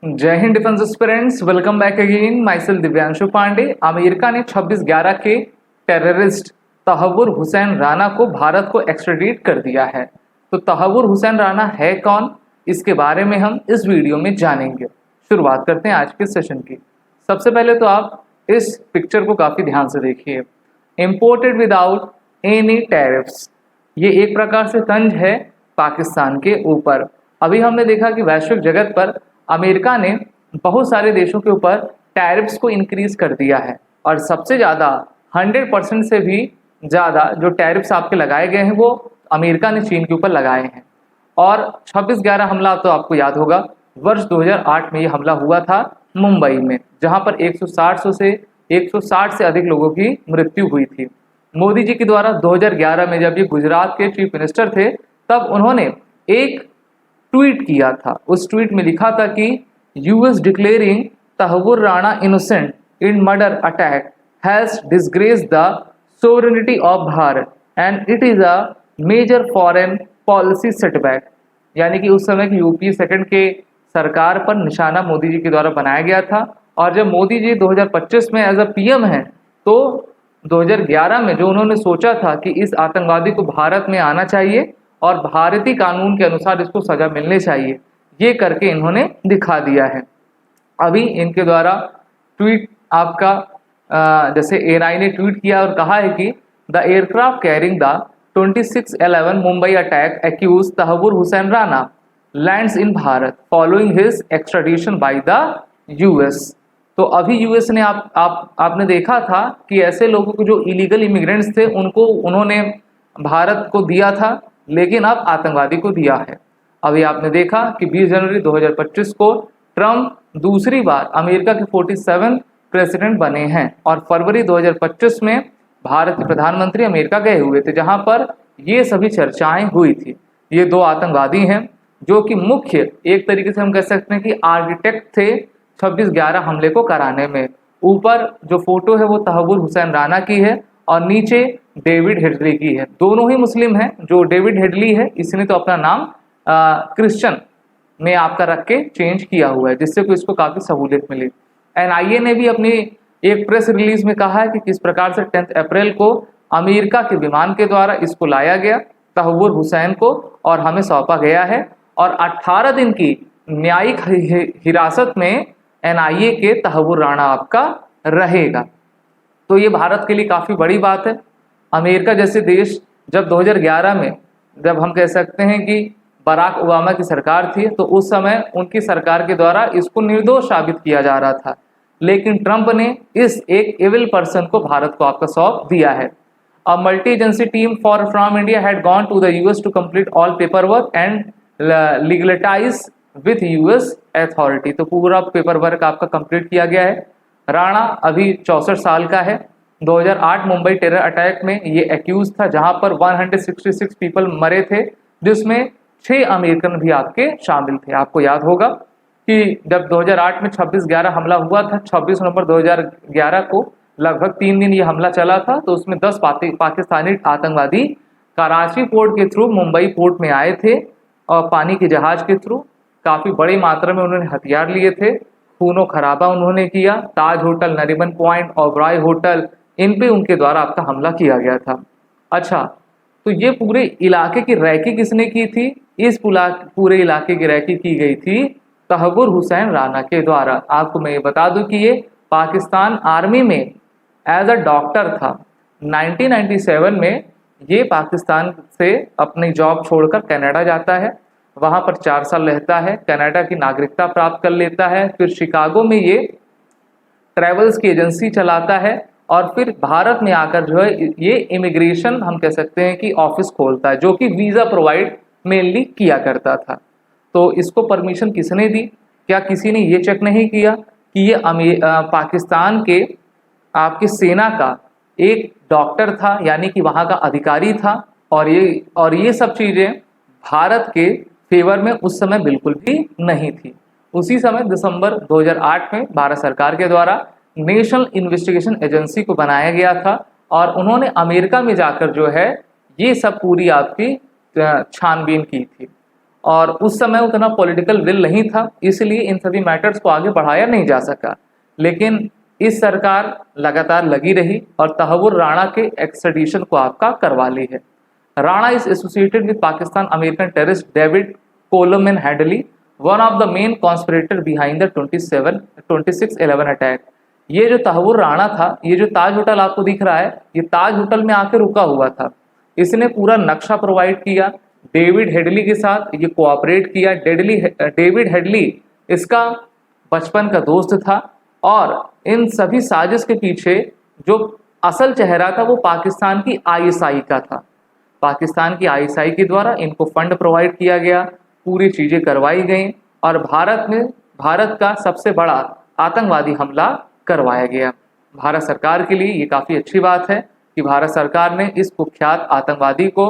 जय Hind defence aspirants, welcome back again. Myself Divyanshu Pandey. America ने 26/11 के टेररिस्ट तहव्वुर हुसैन राना को भारत को एक्स्ट्राडिट कर दिया है। तो तहव्वुर हुसैन राना है कौन, इसके बारे में हम इस वीडियो में जानेंगे। शुरुआत करते हैं आज के सेशन की। सबसे पहले तो आप इस पिक्चर को काफ़ी ध्यान से देखिए। इम्पोर्टेड विदाउट एनी टैरिफ्स, ये एक प्रकार से तंज है पाकिस्तान के ऊपर। अभी हमने देखा कि वैश्विक जगत पर अमेरिका ने बहुत सारे देशों के ऊपर टैरिफ्स को इंक्रीज कर दिया है और सबसे ज़्यादा 100% से भी ज़्यादा जो टैरिफ्स आपके लगाए गए हैं वो अमेरिका ने चीन के ऊपर लगाए हैं। और 26/11 हमला तो आपको याद होगा, वर्ष 2008 में ये हमला हुआ था मुंबई में, जहां पर 160 से अधिक लोगों की मृत्यु हुई थी। मोदी जी के द्वारा 2011 में जब ये गुजरात के चीफ मिनिस्टर थे तब उन्होंने एक ट्वीट किया था। उस ट्वीट में लिखा था कि US declaring Tahawwur Rana innocent in murder attack has disgraced the sovereignty of Bharat and it is a major foreign policy setback. यानी कि उस समय की यूपी सेकंड के सरकार पर निशाना मोदी जी के द्वारा बनाया गया था। और जब मोदी जी 2025 में एज अ पीएम हैं तो 2011 में जो उन्होंने सोचा था कि इस आतंकवादी को भारत में आना चाहिए और भारतीय कानून के अनुसार इसको सजा मिलनी चाहिए, ये करके इन्होंने दिखा दिया है। अभी इनके द्वारा ट्वीट आपका जैसे एएनआई ने ट्वीट किया और कहा है कि the aircraft carrying the 26/11 Mumbai attack accused Tahawwur Hussain Rana lands in Bharat following his extradition by the US. तो अभी यूएस ने आपने देखा था कि ऐसे लोगों को जो इलीगल इमिग्रेंट्स थे उनको उन्होंने भारत को दिया था, लेकिन अब आतंकवादी को दिया है। अभी आपने देखा कि 20 जनवरी 2025 को ट्रंप दूसरी बार अमेरिका के 47 प्रेसिडेंट बने हैं और फरवरी 2025 में भारत के प्रधानमंत्री अमेरिका गए हुए थे, जहां पर ये सभी चर्चाएं हुई थी। ये दो आतंकवादी हैं जो कि मुख्य एक तरीके से हम कह सकते हैं कि आर्किटेक्ट थे 26/11 हमले को कराने में। ऊपर जो फोटो है वो तहव्वुर हुसैन राना की है और नीचे डेविड हेडली की है। दोनों ही मुस्लिम हैं। जो डेविड हेडली है इसने तो अपना नाम क्रिश्चियन में आपका रख के चेंज किया हुआ है, जिससे कि इसको काफ़ी सहूलियत मिली। एनआईए ने भी अपनी एक प्रेस रिलीज में कहा है कि किस प्रकार से 10 अप्रैल को अमेरिका के विमान के द्वारा इसको लाया गया तहव्वुर हुसैन को और हमें सौंपा गया है और 18 दिन की न्यायिक हिरासत में एनआईए के तहव्वुर राणा आपका रहेगा। तो ये भारत के लिए काफ़ी बड़ी बात है। अमेरिका जैसे देश जब 2011 में जब हम कह सकते हैं कि बराक ओबामा की सरकार थी तो उस समय उनकी सरकार के द्वारा इसको निर्दोष साबित किया जा रहा था, लेकिन ट्रंप ने इस एक एविल पर्सन को भारत को आपका सौंप दिया है। A multi agency team for from India had gone to the US to complete all paper work and legalise with US authority. तो पूरा पेपर वर्क आपका कंप्लीट किया गया है। राणा अभी 64 साल का है। 2008 मुंबई टेरर अटैक में ये एक्यूज था, जहां पर 166 पीपल मरे थे, जिसमें 6 अमेरिकन भी आपके शामिल थे। आपको याद होगा कि जब 2008 में 26/11 हमला हुआ था, 26 नवंबर 2011 को लगभग 3 दिन ये हमला चला था, तो उसमें 10 पाकिस्तानी आतंकवादी कराची पोर्ट के थ्रू मुंबई पोर्ट में आए थे और पानी के जहाज के थ्रू काफ़ी बड़ी मात्रा में उन्होंने हथियार लिए थे। खूनो खराबा उन्होंने किया। Taj hotel, Nariman point, Oberoi hotel, इन पे उनके द्वारा आपका हमला किया गया था। अच्छा, तो ये पूरे इलाके की रैकी किसने की थी? इस पूरे इलाके की रैकी की गई थी तहव्वुर हुसैन राना के द्वारा। आपको मैं ये बता दूं कि ये पाकिस्तान आर्मी में एज अ डॉक्टर था। 1997 में ये पाकिस्तान से अपनी जॉब छोड़कर कनाडा जाता है, वहाँ पर 4 साल रहता है, कनाडा की नागरिकता प्राप्त कर लेता है। फिर शिकागो में ये ट्रैवल्स की एजेंसी चलाता है और फिर भारत में आकर जो है ये इमिग्रेशन हम कह सकते हैं कि ऑफिस खोलता है, जो कि वीज़ा प्रोवाइड मेनली किया करता था। तो इसको परमिशन किसने दी? क्या किसी ने ये चेक नहीं किया कि ये पाकिस्तान के आपकी सेना का एक डॉक्टर था, यानी कि वहाँ का अधिकारी था, और ये सब चीज़ें भारत के फेवर में उस समय बिल्कुल भी नहीं थी। उसी समय दिसंबर 2008 में भारत सरकार के द्वारा नेशनल इन्वेस्टिगेशन एजेंसी को बनाया गया था और उन्होंने अमेरिका में जाकर जो है ये सब पूरी आपकी छानबीन की थी। और उस समय उतना पॉलिटिकल विल नहीं था, इसलिए इन सभी मैटर्स को आगे बढ़ाया नहीं जा सका। लेकिन इस सरकार लगातार लगी रही और तहव्वुर राणा के एक्सट्रेडिशन को आपका करवा ली है। Rana is associated with Pakistan American terrorist David Coleman Headley, one of the main conspirator behind the 26/11 attack. ये जो तहव्वुर राणा था, ये जो ताज होटल आपको दिख रहा है, ये ताज होटल में आके रुका हुआ था। इसने पूरा नक्शा प्रोवाइड किया डेविड हेडली के साथ, ये कोऑपरेट किया। डेविड हेडली इसका बचपन का दोस्त था और इन सभी साजिश के पीछे जो असल चेहरा था वो पाकिस्तान की आईएसआई का था। पाकिस्तान की आईएसआई के द्वारा इनको फंड प्रोवाइड किया गया, पूरी चीज़ें करवाई गई और भारत का सबसे बड़ा आतंकवादी हमला करवाया गया। भारत सरकार के लिए ये काफ़ी अच्छी बात है कि भारत सरकार ने इस कुख्यात आतंकवादी को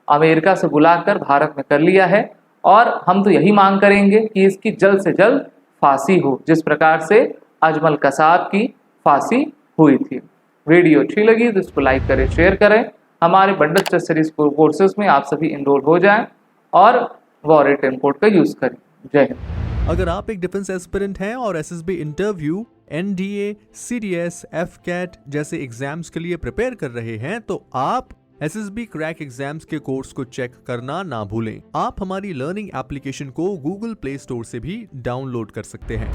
अमेरिका से बुलाकर भारत में कर लिया है और हम तो यही मांग करेंगे कि इसकी जल्द से जल्द फांसी हो, जिस प्रकार से अजमल कसाब की फांसी हुई थी। वीडियो अच्छी लगी तो इसको लाइक करें, शेयर करें। हमारे बंडल टेस्ट सीरीज कोर्सेज में आप सभी इनरोल हो जाएं और वॉर रिटन कोड का यूज़ करें। जय हिंद। अगर आप एक डिफेंस एस्पिरेंट हैं और SSB interview, NDA, CDS, AFCAT जैसे एग्जाम्स के लिए प्रिपेयर कर रहे हैं तो आप एसएसबी क्रैक एग्जाम्स के कोर्स को चेक करना ना भूलें। आप हमारी लर्निंग एप्लीकेशन को गूगल प्ले स्टोर से भी डाउनलोड कर सकते हैं।